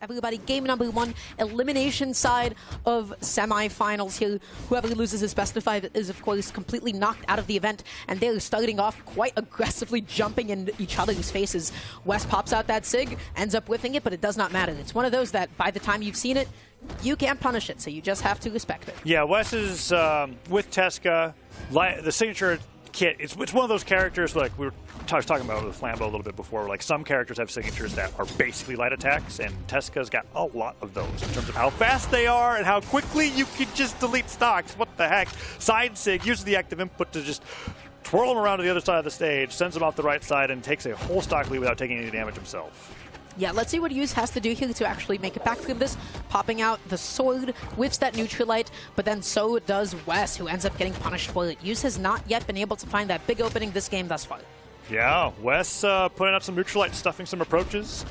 Everybody, game number 1, elimination side of semifinals here. Whoever loses his best of 5 is, of course, completely knocked out of the event, and they're starting off quite aggressively jumping in each other's faces. Wess pops out that SIG, ends up whiffing it, but it does not matter. It's one of those that by the time you've seen it, you can't punish it, so you just have to respect it. Yeah, Wess is with Tesca, the signature kit. It's one of those characters like I was talking about with Flambeau a little bit before. Like some characters have signatures that are basically light attacks, and Tesca's got a lot of those in terms of how fast they are and how quickly you can just delete stocks. What the heck? Side Sig uses the active input to just twirl him around to the other side of the stage, sends him off the right side, and takes a whole stock lead without taking any damage himself. Yeah, let's see what Hughes has to do here to actually make it back from this. Popping out the sword, whiffs that neutralite, but then so does Wess, who ends up getting punished for it. Hughes has not yet been able to find that big opening this game thus far. Yeah, Wess putting up some neutralite, stuffing some approaches.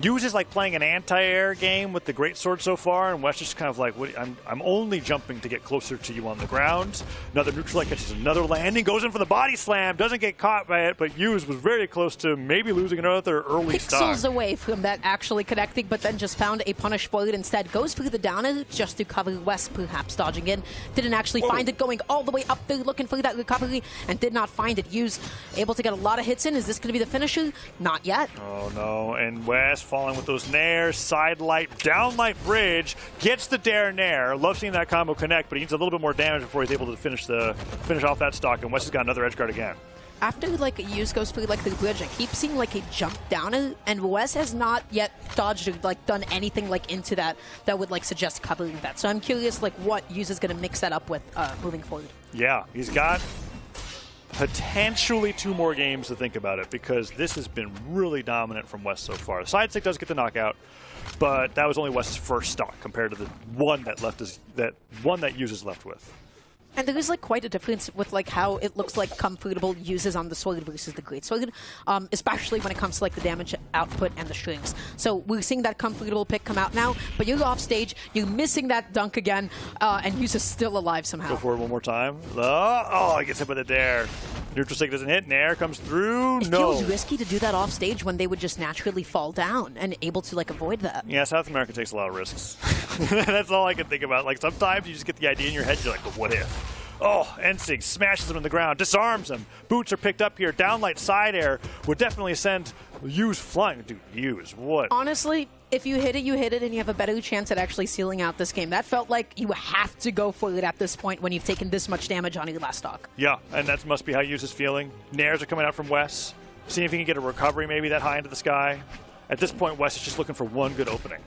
Hughes is like playing an anti-air game with the greatsword so far, and Wess just kind of like, I'm only jumping to get closer to you on the ground. Another neutralite catches another landing, goes in for the body slam, doesn't get caught by it, but Hughes was very close to maybe losing another early stock. Pixels away from that actually connecting, but then just found a punish for it instead. Goes for the downer just to cover Wess, perhaps dodging in. Didn't actually find it, going all the way up there looking for that recovery, and did not find it. Hughes able to get a lot of hits in. Is this going to be the finisher? Not yet. Oh no, and Wess falling with those nairs, side light, down light bridge, gets the dare nair. Love seeing that combo connect, but he needs a little bit more damage before he's able to finish off that stock, and Wess has got another edge guard again. After like Hughes goes for like the bridge, I keep seeing like a jump down, and Wess has not yet dodged or like done anything like into that would like suggest covering that. So I'm curious like what Hughes is going to mix that up with moving forward. Yeah, he's got potentially 2 more games to think about it, because this has been really dominant from Wess so far. The side stick does get the knockout, but that was only Wess's first stock compared to the one that Hughes is left with. And there is like quite a difference with like how it looks like comfortable uses on the sword versus the greatsword, especially when it comes to like the damage output and the strings. So we're seeing that comfortable pick come out now, but you're off stage, you're missing that dunk again, and Hughes is still alive somehow. Go for it one more time. Oh, he gets hit by the dare. Neutral stick doesn't hit, Nair comes through. It feels risky to do that off stage when they would just naturally fall down and able to like avoid that. Yeah, South America takes a lot of risks. That's all I can think about. Like sometimes you just get the idea in your head, you're like, well, what if? Oh, Ensig smashes him on the ground, disarms him. Boots are picked up here. Downlight side air would definitely send Hughes flying. Dude, Hughes, what? Honestly, if you hit it, and you have a better chance at actually sealing out this game. That felt like you have to go for it at this point when you've taken this much damage on your last stock. Yeah, and that must be how Hughes is feeling. Nairs are coming out from Wess. Seeing if he can get a recovery maybe that high into the sky. At this point, Wess is just looking for one good opening.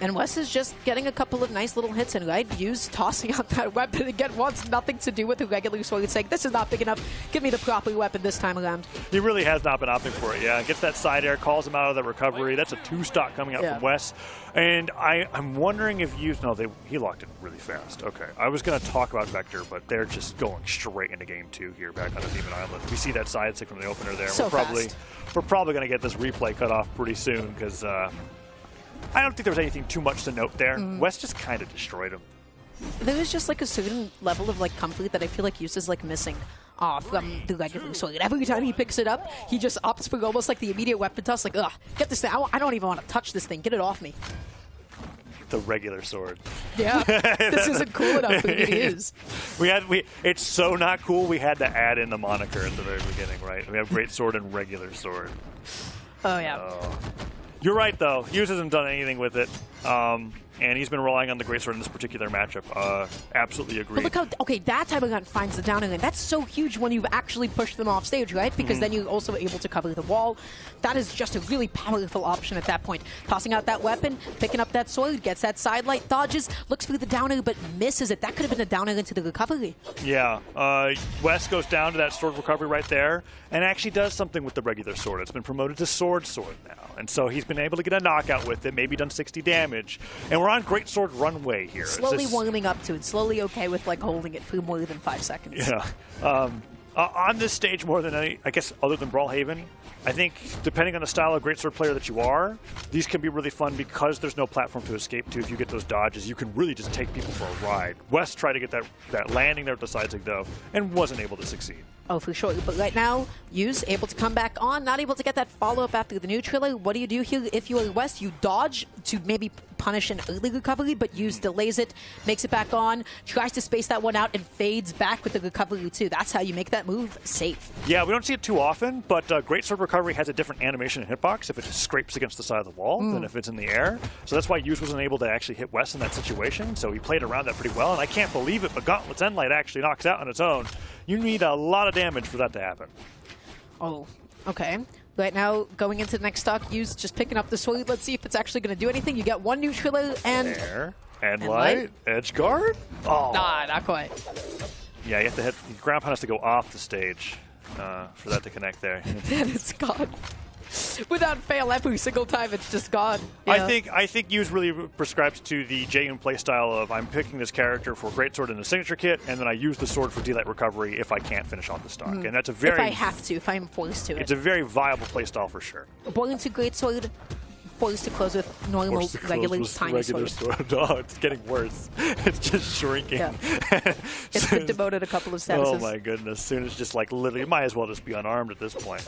And Wess is just getting a couple of nice little hits in, right? Hughes tossing out that weapon again wants nothing to do with the regular sword. It's saying, this is not big enough. Give me the proper weapon this time around. He really has not been opting for it, yeah. Gets that side air, calls him out of the recovery. That's a 2 stock coming out from Wess. And I'm wondering if Hughes... No, he locked it really fast. Okay. I was going to talk about Vector, but they're just going straight into game 2 here back on the Demon Island. We see that side stick from the opener there. So we're probably going to get this replay cut off pretty soon, because... I don't think there was anything too much to note there. Wess just kind of destroyed him. There is just like a certain level of like comfort that I feel like Hughes is like missing from the regular sword. Every time he picks it up, he just opts for almost like the immediate weapon toss. Like, ugh, get this thing. I don't even want to touch this thing. Get it off me. The regular sword. Yeah, this isn't cool enough, but it is. It's so not cool. We had to add in the moniker at the very beginning, right? We have great sword and regular sword. Oh yeah. You're right, though. Hughes hasn't done anything with it, and he's been relying on the greatsword in this particular matchup. Absolutely agree. But look how, okay, that type of gun finds the down, and that's so huge when you've actually pushed them off stage, right? Because then you're also able to cover the wall. That is just a really powerful option at that point. Tossing out that weapon, picking up that sword, gets that side light, dodges, looks for the downer, but misses it. That could have been a downer into the recovery. Yeah, Wess goes down to that sword recovery right there, and actually does something with the regular sword. It's been promoted to sword now, and so he's been able to get a knockout with it, maybe done 60 damage, and we're on great sword runway here. Slowly warming up to it, slowly okay with like holding it for more than 5 seconds. Yeah. On this stage more than any, I guess, other than Brawlhalla, I think depending on the style of greatsword player that you are, these can be really fun because there's no platform to escape to. If you get those dodges, you can really just take people for a ride. Wess tried to get that landing there with the side stick though, and wasn't able to succeed. Oh, for sure. But right now, Hughes able to come back on, not able to get that follow-up after the neutral. What do you do here if you are Wess? You dodge to maybe punish an early recovery, but Hughes delays it, makes it back on, tries to space that one out, and fades back with the recovery too. That's how you make that move safe. Yeah, we don't see it too often, but Greatsword Recovery has a different animation and hitbox if it just scrapes against the side of the wall than if it's in the air. So that's why Hughes wasn't able to actually hit Wess in that situation, so he played around that pretty well, and I can't believe it, but Gauntlet's Endlight actually knocks out on its own. You need a lot of damage for that to happen. Oh, okay. Right now, going into the next stock, Hughes just picking up the sword. Let's see if it's actually going to do anything. You get one neutral and... There. And light. Edge guard? Oh. Nah, not quite. Yeah, you have to hit... Ground pound has to go off the stage for that to connect there. And it's gone. Without fail, every single time it's just gone. Yeah. I think Hughes really prescribes to the Jaehyun playstyle of I'm picking this character for Greatsword in the signature kit, and then I use the sword for D-Light recovery if I can't finish off the stock. And that's a very... If I have to, if I'm forced to. It's a very viable playstyle for sure. Born to Greatsword, forced to close with normal, regular, tiny sword. Oh, it's getting worse. It's just shrinking. Yeah. It's been demoted a couple of statuses. Oh my goodness. Soon it's just like literally, it might as well just be unarmed at this point.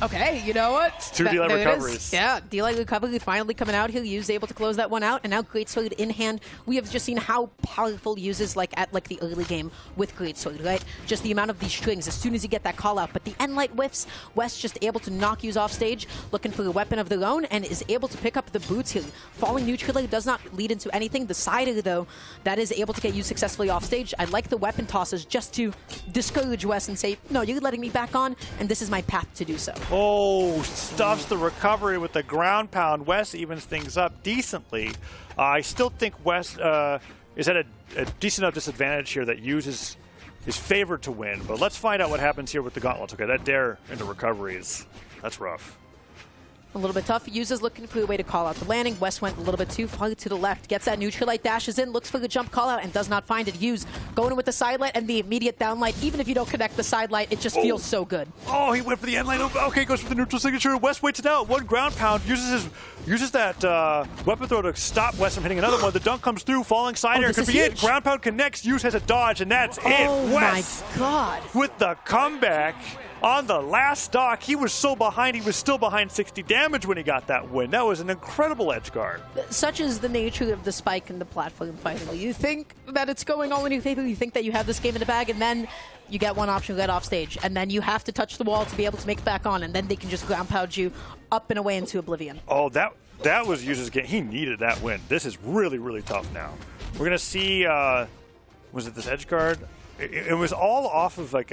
Okay, you know what? Two D-Light recoveries. Yeah, D-Light recovery finally coming out here. Hughes able to close that one out, and now Greatsword in hand. We have just seen how powerful Hughes is at the early game with Greatsword, right? Just the amount of these strings as soon as you get that call out. But the Endlight whiffs, Wess just able to knock Hughes off stage, looking for a weapon of their own, and is able to pick up the boots here. Falling neutral does not lead into anything. The sider, though, that is able to get Hughes successfully off stage. I like the weapon tosses just to discourage Wess and say, no, you're letting me back on, and this is my path to do so. Oh, stuffs the recovery with the ground pound. Wess evens things up decently. I still think Wess is at a decent enough disadvantage here that Hughes is favored to win. But let's find out what happens here with the gauntlets. Okay, that dare into recoveries, that's rough. A little bit tough. Hughes is looking for a way to call out the landing. Wess went a little bit too far to the left. Gets that neutral light, dashes in, looks for the jump call out, and does not find it. Hughes going in with the side light and the immediate down light. Even if you don't connect the side light, it just feels so good. Oh, he went for the end light. Okay, goes for the neutral signature. Wess waits it out. One ground pound. Uses that weapon throw to stop Wess from hitting another one. The dunk comes through. Falling side air could be it. Ground pound connects. Hughes has a dodge, and that's it. Wess, my God. With the comeback. On the last stock, he was so behind, he was still behind 60 damage when he got that win. That was an incredible edge guard. Such is the nature of the spike in the platform finally. You think that it's going all in your favor, you think that you have this game in the bag, and then you get one option right off stage, and then you have to touch the wall to be able to make it back on, and then they can just ground pound you up and away into oblivion. Oh, that was Hughes' game. He needed that win. This is really, really tough now. We're going to see, was it this edge guard? It was all off of like,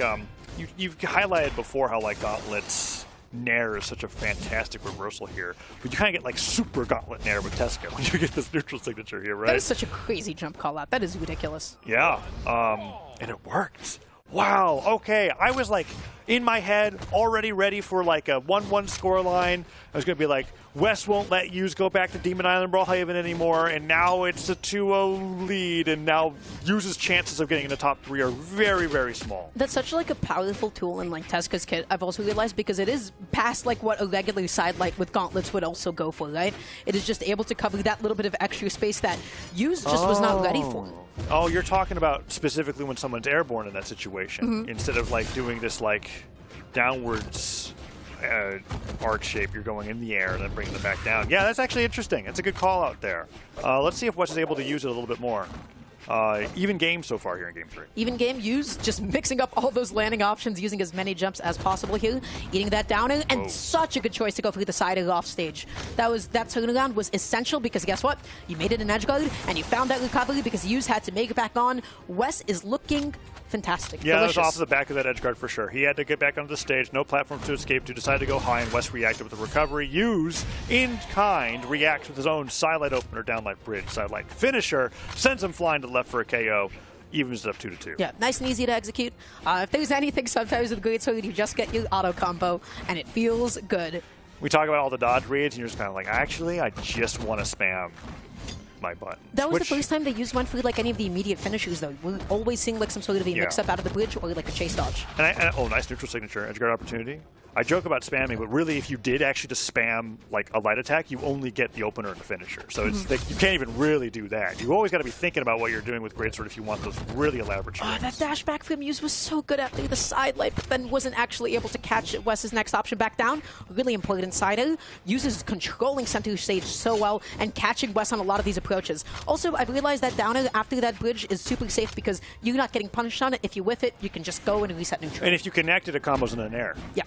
you've highlighted before how like Gauntlet's Nair is such a fantastic reversal here, but you kind of get like super Gauntlet Nair with Tesca when you get this neutral signature here, right? That is such a crazy jump call out. That is ridiculous. Yeah, and it worked. Wow, okay. I was like in my head already ready for like a 1-1 scoreline. I was going to be like, Wess won't let Hughes go back to Demon Island Brawlhalla anymore, and now it's a 2-0 lead, and now Hughes' chances of getting in the top 3 are very, very small. That's such like a powerful tool in like Tesca's kit, I've also realized, because it is past like what a regular side light with gauntlets would also go for, right? It is just able to cover that little bit of extra space that Hughes just was not ready for. Oh, you're talking about specifically when someone's airborne in that situation, instead of like doing this like downwards arc shape. You're going in the air and then bringing them back down. Yeah, that's actually interesting. It's a good call out there. Let's see if Wess is able to use it a little bit more. Even game so far here in game 3. Even game, Hughes just mixing up all those landing options, using as many jumps as possible here, eating that downer, and such a good choice to go for the side of off stage. That turnaround was essential because guess what? You made it an edge guard, and you found that recovery because Hughes had to make it back on. Wess is looking fantastic. Yeah, delicious. That was off the back of that edge guard for sure. He had to get back onto the stage, no platform to escape to, decided to go high, and Wess reacted with the recovery. Hughes, in kind, reacts with his own sidelight opener, downlight bridge, sidelight finisher, sends him flying to the left for a KO, evens it up 2-2. Yeah, nice and easy to execute. If there's anything sometimes with Greatsword, you just get your auto combo, and it feels good. We talk about all the dodge reads, and you're just kind of like, actually, I just want to spam my button. That was the first time they used one for like any of the immediate finishers, though. We're always seeing like some sort of a mix-up out of the bridge or like a chase dodge. And oh, nice neutral signature. Edge guard opportunity. I joke about spamming, but really, if you did actually just spam like a light attack, you only get the opener and the finisher. So it's like, you can't even really do that. You always got to be thinking about what you're doing with greatsword if you want those really elaborate strings. Oh, that dash back from Hughes was so good after the side light, but then wasn't actually able to catch Wess's next option back down. Really important side A. Uses controlling center stage so well and catching Wess on a lot of these approaches. Also, I've realized that down air after that bridge is super safe because you're not getting punished on it. If you whiff it, you can just go and reset neutral. And if you connect it, it combos in an air. Yeah.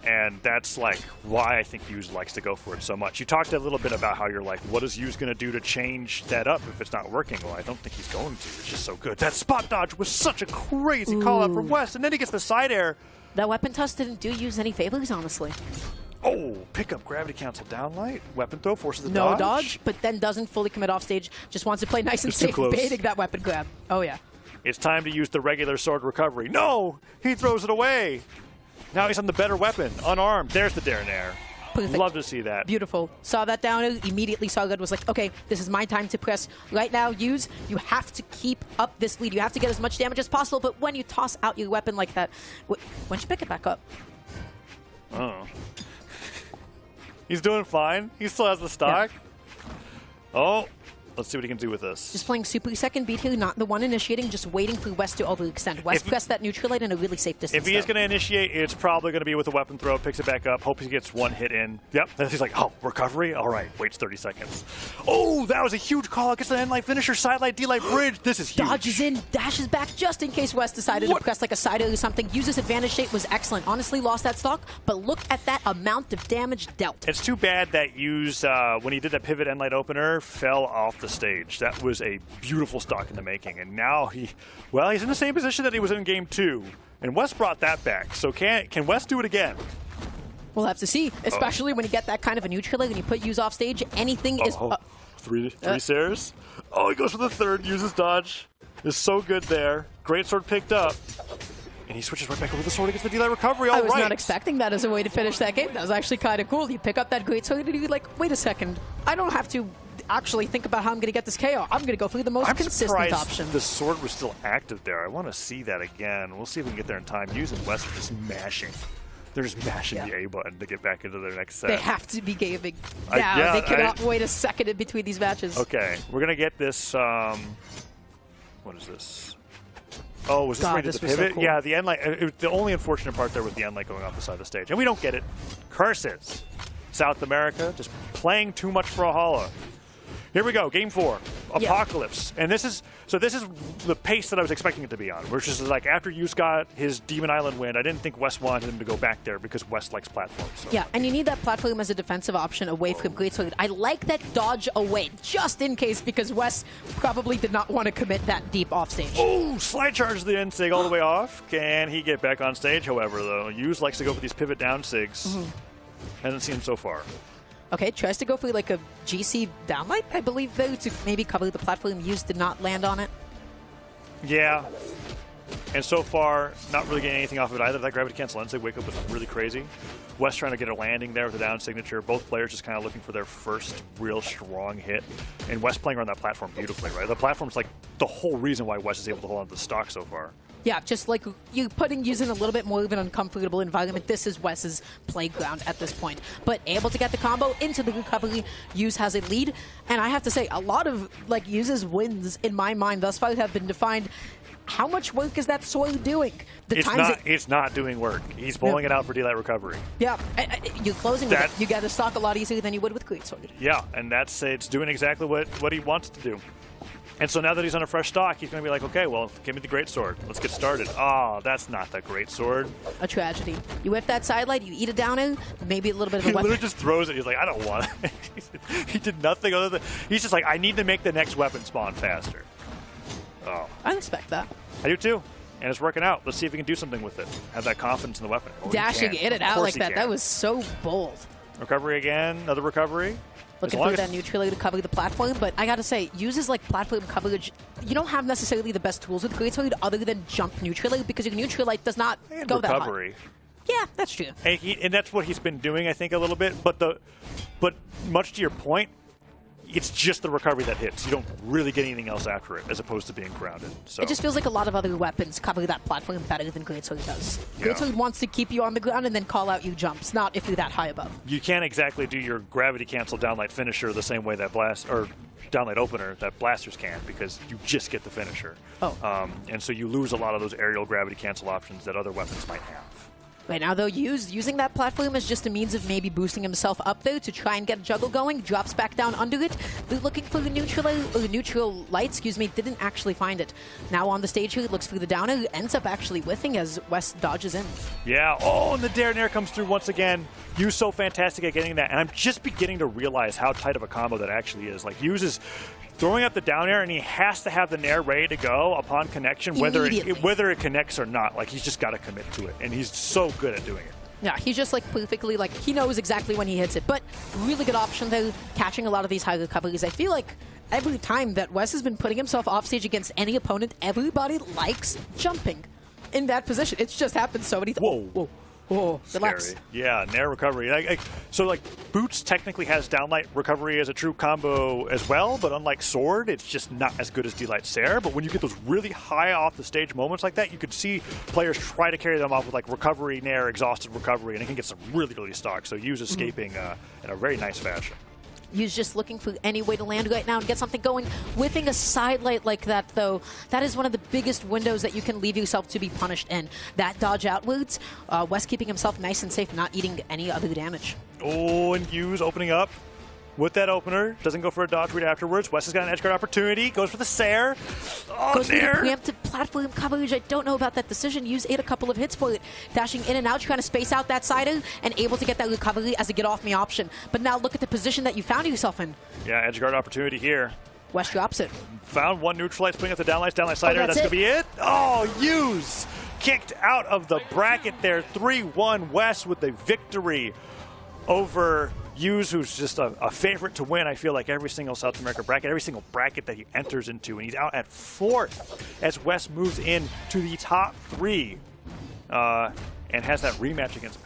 And that's like why I think Hughes likes to go for it so much. You talked a little bit about how you're like, what is Hughes going to do to change that up if it's not working? Well, I don't think he's going to. It's just so good. That spot dodge was such a crazy call out from Wess, and then he gets the side air. That weapon toss didn't do Hughes any favors, honestly. Oh, pick up gravity cancel down light. Weapon throw forces the No dodge. dodge, but then doesn't fully commit off stage. Just wants to play nice and It's too safe, close. baiting that weapon grab. Oh, yeah. It's time to use the regular sword recovery. No! He throws it away. Now he's on the better weapon, unarmed. There's the dare nair. Perfect. Love to see that. Beautiful. Saw that down, immediately saw good, was like, okay, this is my time to press. Right now, Hughes, you have to keep up this lead. You have to get as much damage as possible, but when you toss out your weapon like that, when you pick it back up. Oh. He's doing fine. He still has the stock. Yeah. Oh. Let's see what he can do with this. Just playing super second beat here, not the one initiating, just waiting for Wess to overextend. Wess pressed that neutral light in a really safe distance. If he is going to initiate, it's probably going to be with a weapon throw, picks it back up, hopes he gets one hit in. Yep, then he's like, oh, recovery? All right, waits 30 seconds. Oh, that was a huge call. Gets the end light finisher, side light, D light bridge. This is huge. Dodges in, dashes back just in case Wess decided to press like a side or something. Uses advantage shape, was excellent. Honestly, lost that stock, but look at that amount of damage dealt. It's too bad that Hughes, when he did that pivot end light opener, fell off the stage. That was a beautiful stock in the making, and now he's in the same position that he was in game 2, and Wess brought that back. So can Wess do it again? We'll have to see, especially when you get that kind of a neutral and you put Hughes off stage. Anything is... Three stairs. Oh, he goes for the third, uses dodge. Is so good there. Greatsword picked up. And he switches right back over the sword against the D-Light recovery. I was not expecting that as a way to finish that game. That was actually kind of cool. You pick up that greatsword and you're like, wait a second. I don't have to actually think about how I'm going to get this KO. I'm going to go for the most consistent option. The sword was still active there. I want to see that again. We'll see if we can get there in time. Hughes and Wess are just mashing. They're just mashing the A button to get back into their next set. They have to be gaming now. They cannot wait a second in between these matches. Okay, we're going to get this. What is this? Oh, was this ready to pivot? So cool. Yeah, the end light. The only unfortunate part there was the end light going off the side of the stage. And we don't get it. Curses. South America just playing too much Brawlhalla. Here we go, game 4, Apocalypse. And this is the pace that I was expecting it to be on, which is like after Hughes got his Demon Island win, I didn't think Wess wanted him to go back there because Wess likes platforms. So. Yeah, and you need that platform as a defensive option away from greatsword. I like that dodge away, just in case, because Wess probably did not want to commit that deep off stage. Oh, slide charge the end sig all the way off. Can he get back on stage, however, though? Hughes likes to go for these pivot down sigs. Hasn't seen him so far. Okay, tries to go for like a GC downlight, I believe, though, to maybe cover the platform. Hughes did not land on it. Yeah. And so far, not really getting anything off of it either. That gravity cancel end sig wake up was really crazy. Wess trying to get a landing there with a down signature. Both players just kind of looking for their first real strong hit. And Wess playing around that platform beautifully, right? The platform's like the whole reason why Wess is able to hold on to the stock so far. Yeah, just like you're putting Hughes in a little bit more of an uncomfortable environment. This is Wess's playground at this point. But able to get the combo into the recovery, Hughes has a lead. And I have to say, a lot of like Hughes' wins in my mind thus far have been defined. How much work is that sword doing? It's not doing work. He's pulling it out for D-Light recovery. Yeah, you're closing with it. You get to stock a lot easier than you would with greatsword. Yeah, and it's doing exactly what he wants to do. And so now that he's on a fresh stock, he's going to be like, okay, well, give me the greatsword. Let's get started. Oh, that's not the greatsword. A tragedy. You whip that sidelight, you eat it down in, maybe a little bit of a weapon. He literally just throws it. He's like, I don't want it. He did nothing other than... He's just like, I need to make the next weapon spawn faster. Oh. I respect that. I do too. And it's working out. Let's see if we can do something with it. Have that confidence in the weapon. Oh, dashing in and out like that. That was so bold. Recovery again. Another recovery. Looking for that neutrality to cover the platform, but I gotta say, Hughes like platform coverage, you don't have necessarily the best tools with greatsword other than jump neutrality because your neutralite does not go that high. Yeah, that's true. And that's what he's been doing, I think, a little bit. But much to your point, it's just the recovery that hits. You don't really get anything else after it, as opposed to being grounded. So it just feels like a lot of other weapons cover that platform better than Greatsword does. Yeah. Greatsword wants to keep you on the ground and then call out you jumps, not if you're that high above. You can't exactly do your gravity cancel downlight finisher the same way that downlight opener that blasters can, because you just get the finisher. Oh. And so you lose a lot of those aerial gravity cancel options that other weapons might have. Right now, though, using that platform as just a means of maybe boosting himself up there to try and get a juggle going, drops back down under it. They're looking for the neutral light, didn't actually find it. Now on the stage here, looks for the downer, ends up actually whiffing as Wess dodges in. Yeah, oh, and the Dare Nair comes through once again. Hughes so fantastic at getting that, and I'm just beginning to realize how tight of a combo that actually is. Like, Hughes is throwing up the down air, and he has to have the Nair ready to go upon connection, whether it connects or not. Like, he's just got to commit to it, and he's so good at doing it. Yeah, he's just like perfectly, like, he knows exactly when he hits it. But really good option though, catching a lot of these high recoveries. I feel like every time that Wess has been putting himself off stage against any opponent, everybody likes jumping in that position. It's just happened so many times. Whoa. Whoa. Oh, relax. Scary. Yeah, Nair recovery. So, like, Boots technically has downlight recovery as a true combo as well, but unlike Sword, it's just not as good as D-Light Sair. But when you get those really high off the stage moments like that, you could see players try to carry them off with, like, recovery, Nair, exhausted recovery, and it can get some really, really stock. So Hughes escaping in a very nice fashion. Hughes just looking for any way to land right now and get something going. Whiffing a side light like that, though, that is one of the biggest windows that you can leave yourself to be punished in. That dodge outwards, Wess keeping himself nice and safe, not eating any other damage. Oh, and Hughes opening up with that opener. Doesn't go for a dodge read afterwards. Wess has got an edge guard opportunity. Goes for the Sair. Oh, goes Nair. for the preemptive platform coverage. I don't know about that decision. Hughes ate a couple of hits for it. Dashing in and out, trying to space out that sider, and able to get that recovery as a get-off-me option. But now look at the position that you found yourself in. Yeah, edge guard opportunity here. Wess drops it. Found one neutral light, putting up the downlight sider. That's going to be it. Oh, Hughes kicked out of the bracket there. 3-1 Wess with the victory over Hughes, who's just a favorite to win, I feel like, every single South America bracket, every single bracket that he enters into. And he's out at 4th as Wess moves in to the top 3 and has that rematch against Power.